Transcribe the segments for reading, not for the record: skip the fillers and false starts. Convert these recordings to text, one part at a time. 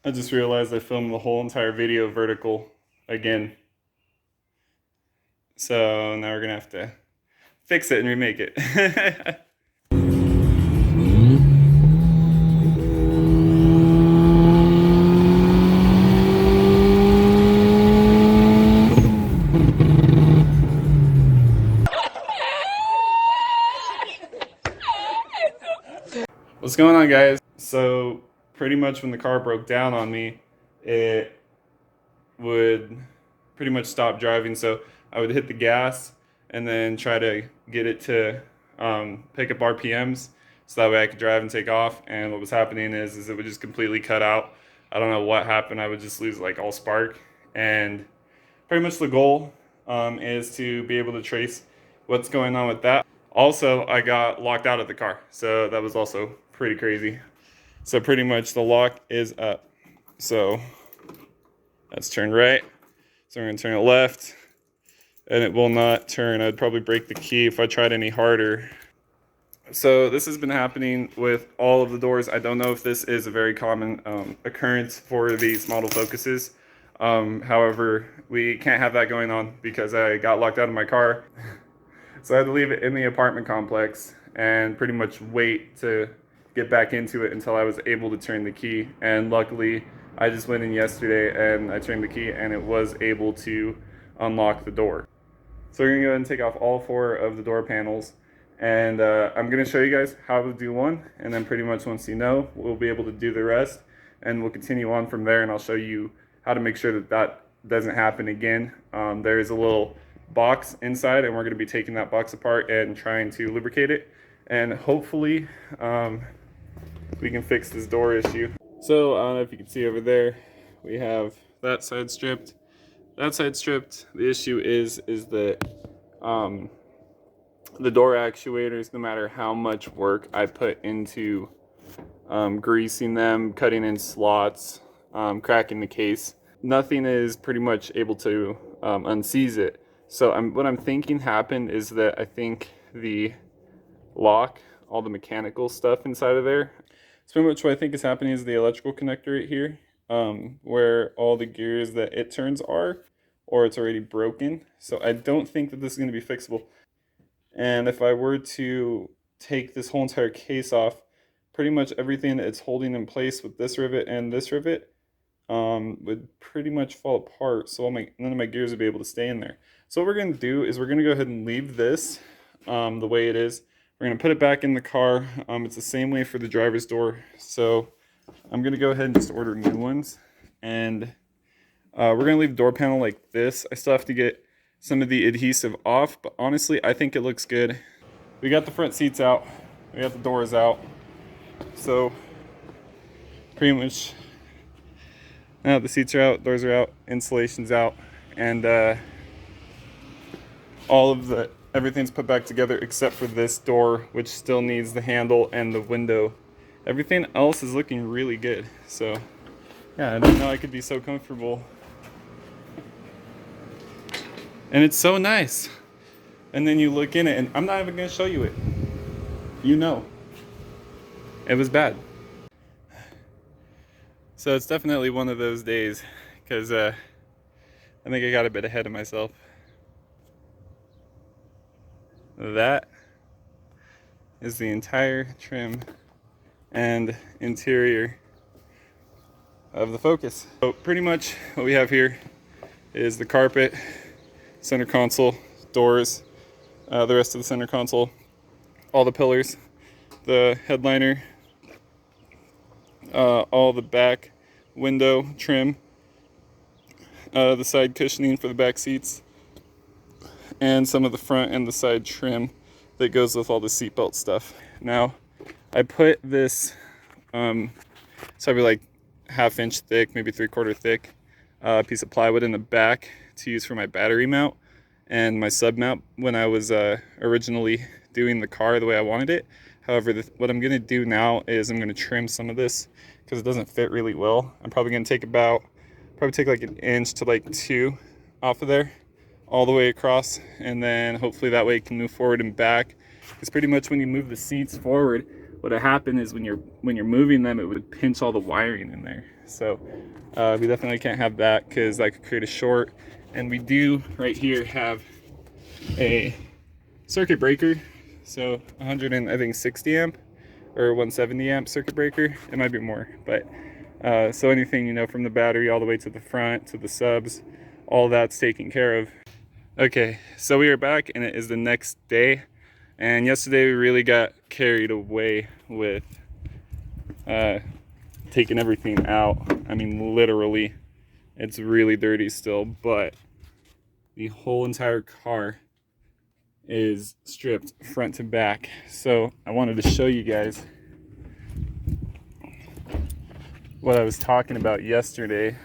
I just realized I filmed the whole entire video vertical again. So now we're gonna have to fix it and remake it. What's going on, guys? So pretty much when the car broke down on me, it would pretty much stop driving. So I would hit the gas and then try to get it to pick up RPMs so that way I could drive and take off. And what was happening is it would just completely cut out. I don't know what happened. I would just lose like all spark. And pretty much the goal is to be able to trace what's going on with that. Also, I got locked out of the car, so that was also pretty crazy. So pretty much the lock is up. So let's turn right. So we're gonna turn it left, and it will not turn. I'd probably break the key if I tried any harder. So this has been happening with all of the doors. I don't know if this is a very common occurrence for these model Focuses. However, we can't have that going on because I got locked out of my car. So I had to leave it in the apartment complex and pretty much wait to get back into it until I was able to turn the key. And luckily, I just went in yesterday and I turned the key and it was able to unlock the door. So we're gonna go ahead and take off all 4 of the door panels. And I'm gonna show you guys how to do one. And then pretty much once you know, we'll be able to do the rest. And we'll continue on from there and I'll show you how to make sure that that doesn't happen again. There is a little box inside and we're going to be taking that box apart and trying to lubricate it, and hopefully we can fix this door issue. So I don't know if you can see over there, we have that side stripped, that side stripped. The issue is that the door actuators, no matter how much work I put into greasing them, cutting in slots, cracking the case, nothing is pretty much able to unseize it. So what I'm thinking happened is that I think the lock, all the mechanical stuff inside of there, so pretty much what I think is happening is the electrical connector right here, where all the gears that it turns are, or it's already broken. So I don't think that this is going to be fixable. And if I were to take this whole entire case off, pretty much everything that it's holding in place with this rivet and this rivet would pretty much fall apart. So none of my gears would be able to stay in there. So what we're going to do is we're going to go ahead and leave this the way it is. We're going to put it back in the car. It's the same way for the driver's door. So I'm going to go ahead and just order new ones. And we're going to leave the door panel like this. I still have to get some of the adhesive off, but honestly, I think it looks good. We got the front seats out. We got the doors out. So pretty much now the seats are out, doors are out, insulation's out, and everything's put back together except for this door, which still needs the handle and the window. Everything else is looking really good. So yeah, I didn't know I could be so comfortable. And it's so nice. And then you look in it, and I'm not even gonna show you it. You know, it was bad. So it's definitely one of those days, because I think I got a bit ahead of myself. That is the entire trim and interior of the Focus. So pretty much what we have here is the carpet, center console, doors, the rest of the center console, all the pillars, the headliner, all the back window trim, the side cushioning for the back seats, and some of the front and the side trim that goes with all the seatbelt stuff. Now, I put this, it's probably like 1/2 inch thick, maybe 3/4 thick, piece of plywood in the back to use for my battery mount and my sub mount when I was originally doing the car the way I wanted it. However, what I'm gonna do now is I'm gonna trim some of this because it doesn't fit really well. I'm probably gonna take like 1 inch to like 2 off of there, all the way across, and then hopefully that way it can move forward and back. Because pretty much when you move the seats forward, what would happen is when you're moving them, it would pinch all the wiring in there. So we definitely can't have that because that could create a short. And we do right here have a circuit breaker, so 160 amp or 170 amp circuit breaker. It might be more, but so anything, you know, from the battery all the way to the front to the subs, all that's taken care of. Okay, so we are back and it is the next day, and yesterday we really got carried away with taking everything out. I mean, literally, it's really dirty still, but the whole entire car is stripped front to back. So I wanted to show you guys what I was talking about yesterday.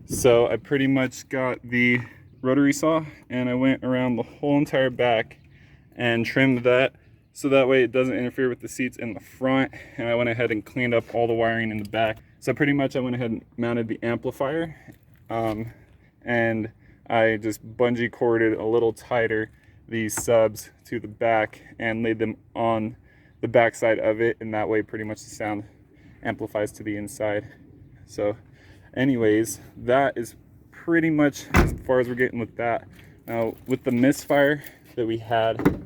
So I pretty much got the rotary saw and I went around the whole entire back and trimmed that so that way it doesn't interfere with the seats in the front, and I went ahead and cleaned up all the wiring in the back. So pretty much I went ahead and mounted the amplifier, and I just bungee corded a little tighter these subs to the back and laid them on the back side of it, and that way pretty much the sound amplifies to the inside. So anyways, that is pretty much as far as we're getting with that. Now with the Misfire that we had,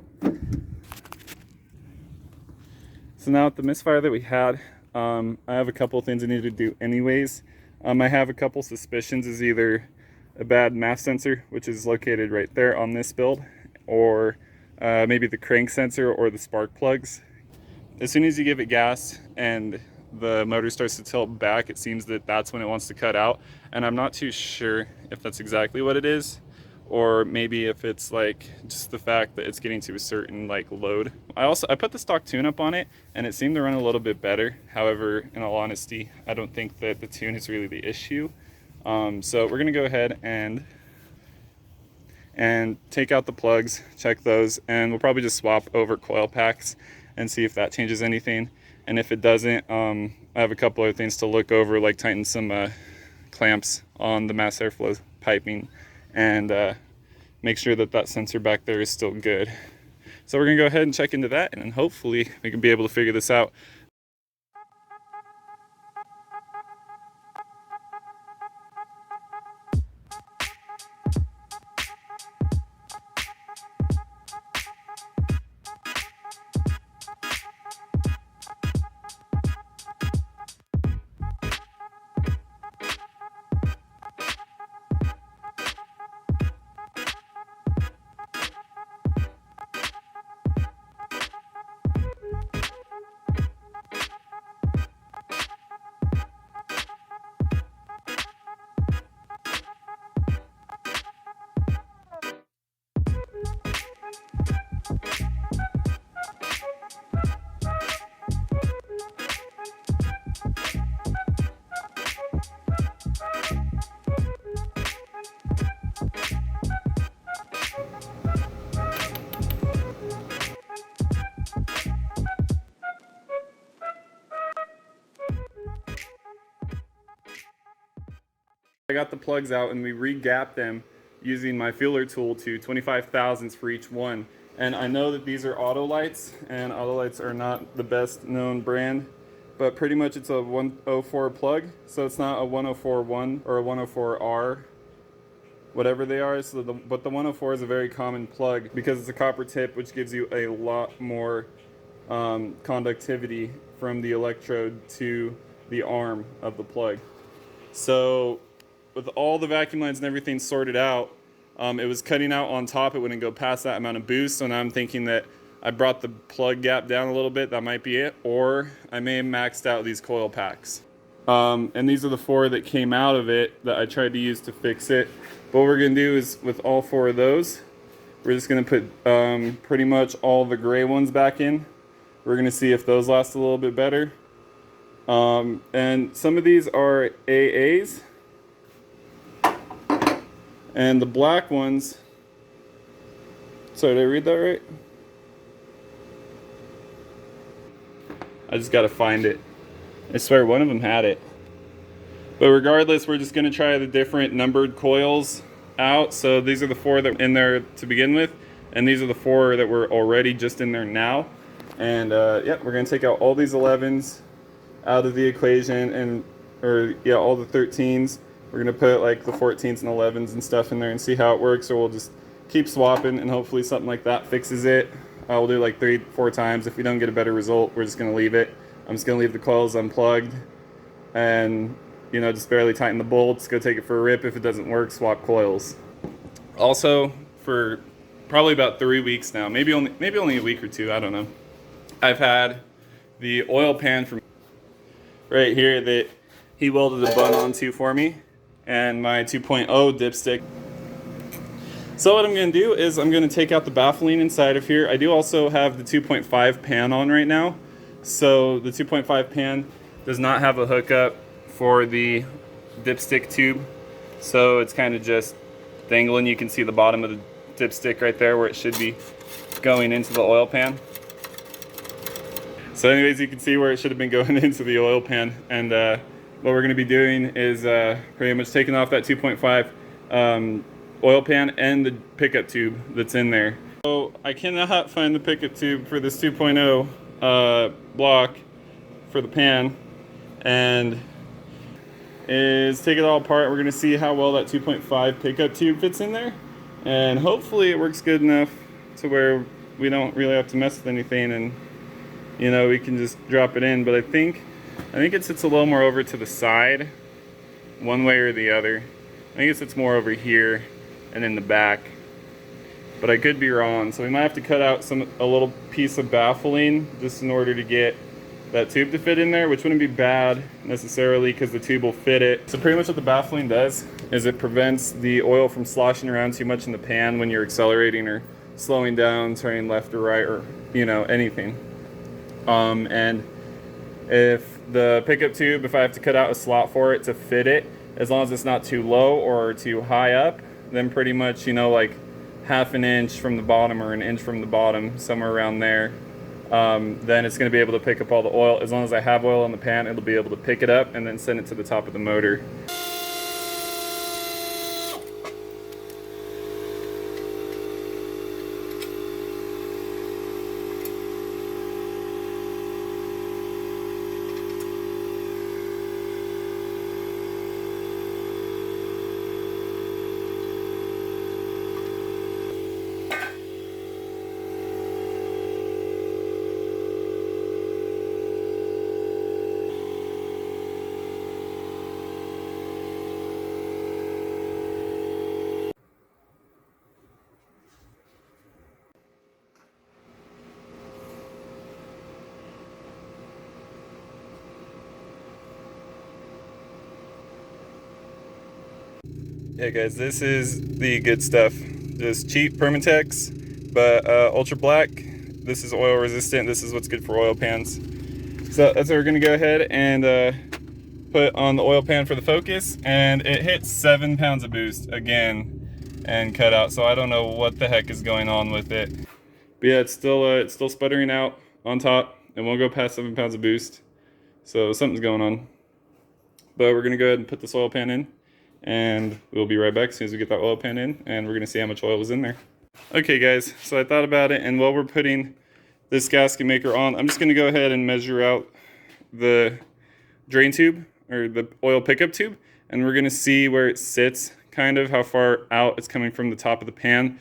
so now with the Misfire that we had, I have a couple of things I need to do anyways. I have a couple suspicions is either a bad mass sensor, which is located right there on this build, or maybe the crank sensor or the spark plugs. As soon as you give it gas and the motor starts to tilt back, it seems that that's when it wants to cut out, and I'm not too sure if that's exactly what it is, or maybe if it's like just the fact that it's getting to a certain like load. I put the stock tune up on it and it seemed to run a little bit better. However, in all honesty, I don't think that the tune is really the issue. So we're gonna go ahead and take out the plugs, check those, and we'll probably just swap over coil packs and see if that changes anything. And if it doesn't, I have a couple other things to look over, like tighten some clamps on the mass airflow piping and make sure that that sensor back there is still good. So we're gonna go ahead and check into that, and then hopefully we can be able to figure this out. I got the plugs out and we re-gapped them using my feeler tool to 25 thousandths for each one. And I know that these are auto lights, and auto lights are not the best known brand, but pretty much it's a 104 plug, so it's not a 104-1 or a 104R, whatever they are. So but the 104 is a very common plug because it's a copper tip, which gives you a lot more conductivity from the electrode to the arm of the plug. So with all the vacuum lines and everything sorted out, it was cutting out on top. It wouldn't go past that amount of boost. So now I'm thinking that I brought the plug gap down a little bit. That might be it. Or I may have maxed out these coil packs. And these are the 4 that came out of it that I tried to use to fix it. But what we're going to do is with all 4 of those, we're just going to put pretty much all the gray ones back in. We're going to see if those last a little bit better. And some of these are AAs. And the black ones, sorry, did I read that right? I just gotta find it. I swear one of them had it. But regardless, we're just gonna try the different numbered coils out. So these are the 4 that were in there to begin with, and these are the 4 that were already just in there now. And yeah, we're gonna take out all these 11s out of the equation, and or yeah, all the 13s. We're gonna put like the 14s and 11s and stuff in there and see how it works, or we'll just keep swapping and hopefully something like that fixes it. We'll do like 3-4 times. If we don't get a better result, we're just gonna leave it. I'm just gonna leave the coils unplugged and, you know, just barely tighten the bolts, go take it for a rip. If it doesn't work, swap coils. Also, for probably about 3 weeks now, maybe only a week or two, I don't know, I've had the oil pan from right here that he welded a bung onto for me, and my 2.0 dipstick. So what I'm going to do is I'm going to take out the baffling inside of here. I do also have the 2.5 pan on right now. So the 2.5 pan does not have a hookup for the dipstick tube. So it's kind of just dangling. You can see the bottom of the dipstick right there where it should be going into the oil pan. So anyways, you can see where it should have been going into the oil pan. And what we're going to be doing is pretty much taking off that 2.5 oil pan and the pickup tube that's in there. So I cannot find the pickup tube for this 2.0 block for the pan, and is take it all apart. We're going to see how well that 2.5 pickup tube fits in there, and hopefully it works good enough to where we don't really have to mess with anything, and you know, we can just drop it in. But I think it sits a little more over to the side, one way or the other. I think it sits more over here and in the back, but I could be wrong. So we might have to cut out a little piece of baffling just in order to get that tube to fit in there, which wouldn't be bad necessarily because the tube will fit it. So pretty much what the baffling does is it prevents the oil from sloshing around too much in the pan when you're accelerating or slowing down, turning left or right, or you know, anything. And if the pickup tube, if I have to cut out a slot for it to fit it, as long as it's not too low or too high up, then pretty much, you know, like half an inch from the bottom or an inch from the bottom, somewhere around there, then it's going to be able to pick up all the oil. As long as I have oil in the pan, it'll be able to pick it up and then send it to the top of the motor. Yeah guys, this is the good stuff. Just cheap Permatex, but ultra black. This is oil resistant. This is what's good for oil pans. So that's what we're gonna go ahead and put on the oil pan for the Focus, and it hit 7 pounds of boost again and cut out. So I don't know what the heck is going on with it. But yeah, it's still sputtering out on top. It won't go past 7 pounds of boost. So something's going on. But we're gonna go ahead and put this oil pan in, and we'll be right back as soon as we get that oil pan in, and we're gonna see how much oil was in there. Okay guys, so I thought about it, and while we're putting this gasket maker on, I'm just gonna go ahead and measure out the drain tube, or the oil pickup tube, and we're gonna see where it sits, kind of how far out it's coming from the top of the pan.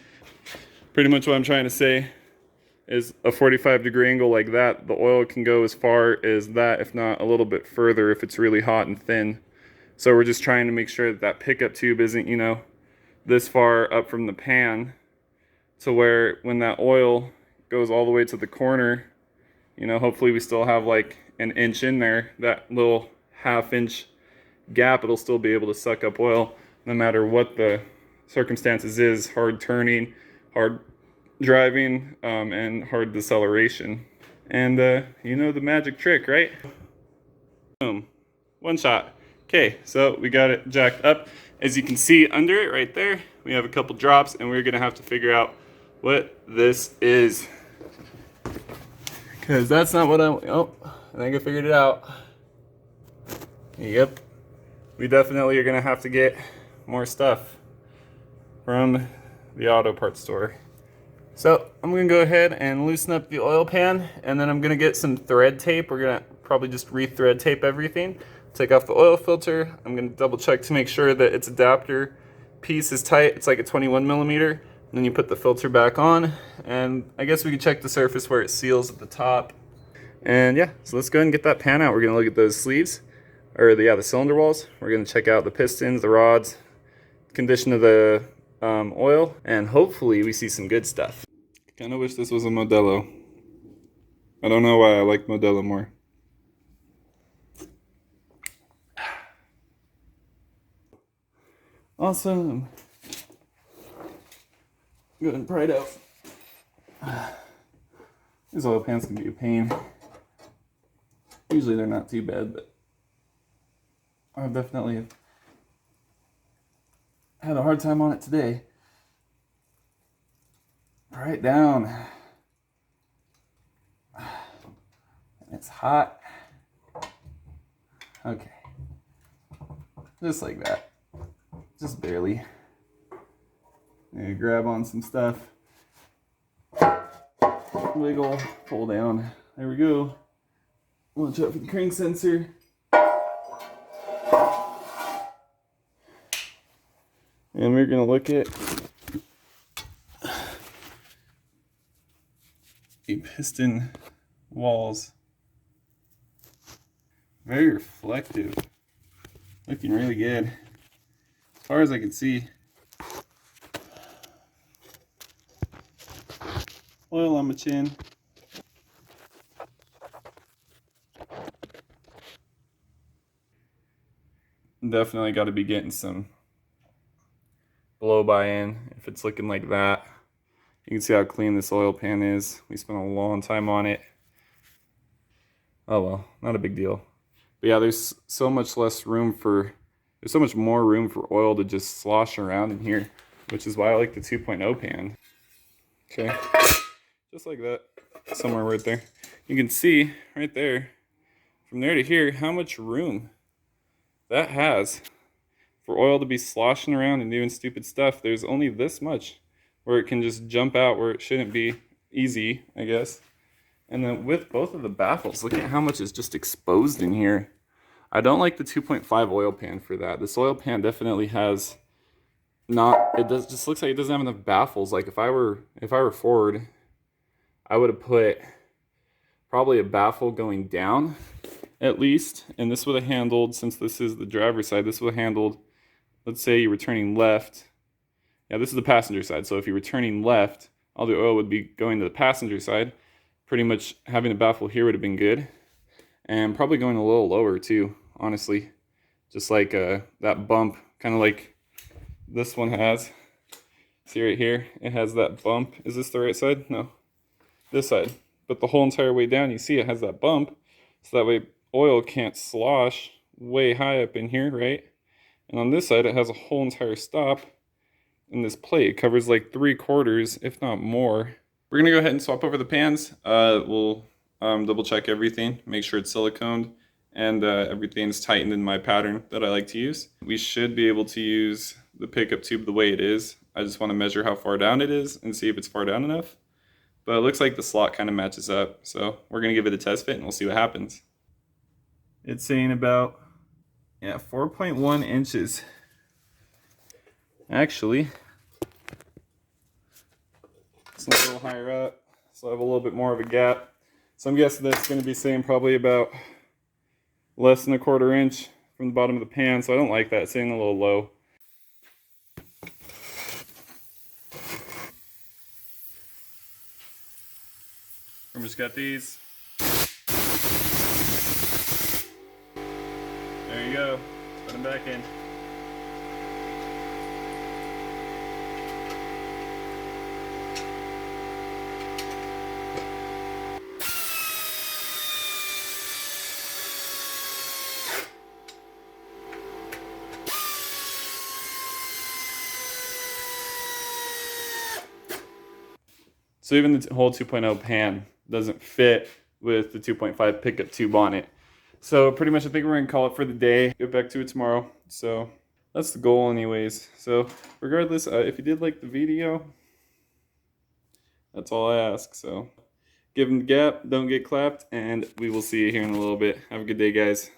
Pretty much what I'm trying to say is a 45-degree angle like that, the oil can go as far as that, if not a little bit further if it's really hot and thin. So we're just trying to make sure that that pickup tube isn't, you know, this far up from the pan, to where when that oil goes all the way to the corner, you know, hopefully we still have like an inch in there. That little half-inch gap, it'll still be able to suck up oil no matter what the circumstances is, hard turning, hard driving, and hard deceleration. And you know the magic trick, right? Boom, one shot. Okay, so we got it jacked up. As you can see under it right there, we have a couple drops, and we're gonna have to figure out what this is, because that's not what oh, I think I figured it out. Yep, we definitely are gonna have to get more stuff from the auto parts store. So I'm gonna go ahead and loosen up the oil pan, and then I'm gonna get some thread tape. We're gonna probably just re-thread tape everything take off the oil filter. I'm going to double check to make sure that its adapter piece is tight. It's like a 21 millimeter. And then you put the filter back on, and I guess we can check the surface where it seals at the top. And yeah, so let's go ahead and get that pan out. We're going to look at those sleeves, or the cylinder walls. We're going to check out the pistons, the rods, condition of the oil, and hopefully we see some good stuff. Kind of wish this was a Modelo. I don't know why I like Modelo more. Awesome. Go ahead and pry it out. These oil pans can be a pain. Usually they're not too bad, but I've definitely had a hard time on it today. Pry it down. It's hot. Okay. Just like that. Just barely. Grab on some stuff. Wiggle, pull down. There we go. Watch out for the crank sensor. And we're going to look at the piston walls. Very reflective. Looking really good. As far as I can see. Oil on my chin. Definitely got to be getting some blow by in if it's looking like that. You can see how clean this oil pan is. We spent a long time on it. Oh well, not a big deal. But yeah, there's so much less room for, there's so much more room for oil to just slosh around in here, which is why I like the 2.0 pan. Okay, just like that, somewhere right there. You can see right there, from there to here, how much room that has for oil to be sloshing around and doing stupid stuff. There's only this much where it can just jump out where it shouldn't be. Easy, I guess. And then with both of the baffles, look at how much is just exposed in here. I don't like the 2.5 oil pan for that. This oil pan definitely has just looks like it doesn't have enough baffles. Like if I were Ford, I would have put probably a baffle going down at least, and this would have handled, since this is the driver's side, this would have handled, let's say you were turning left. Yeah, this is the passenger side, so if you were turning left, all the oil would be going to the passenger side. Pretty much having a baffle here would have been good, and probably going a little lower too, honestly. Just like that bump, kind of like this one has. See right here, it has that bump. Is this the right side? No, this side. But the whole entire way down, you see it has that bump, so that way oil can't slosh way high up in here, right? And on this side, it has a whole entire stop, and this plate covers like 3/4, if not more. We're gonna go ahead and swap over the pans. We'll double check everything, make sure it's siliconed, and everything's tightened in my pattern that I like to use. We should be able to use the pickup tube the way it is. I just want to measure how far down it is and see if it's far down enough. But it looks like the slot kind of matches up, so we're gonna give it a test fit and we'll see what happens. It's saying about 4.1 inches. Actually, it's a little higher up, so I have a little bit more of a gap. So I'm guessing that's going to be saying probably about less than 1/4 inch from the bottom of the pan, so I don't like that. It's saying a little low. We just got these. There you go. Put them back in. So even the whole 2.0 pan doesn't fit with the 2.5 pickup tube on it. So pretty much I think we're gonna call it for the day. Get back to it tomorrow. So that's the goal anyways. So regardless, if you did like the video, that's all I ask. So give them the gap, don't get clapped, and we will see you here in a little bit. Have a good day, guys.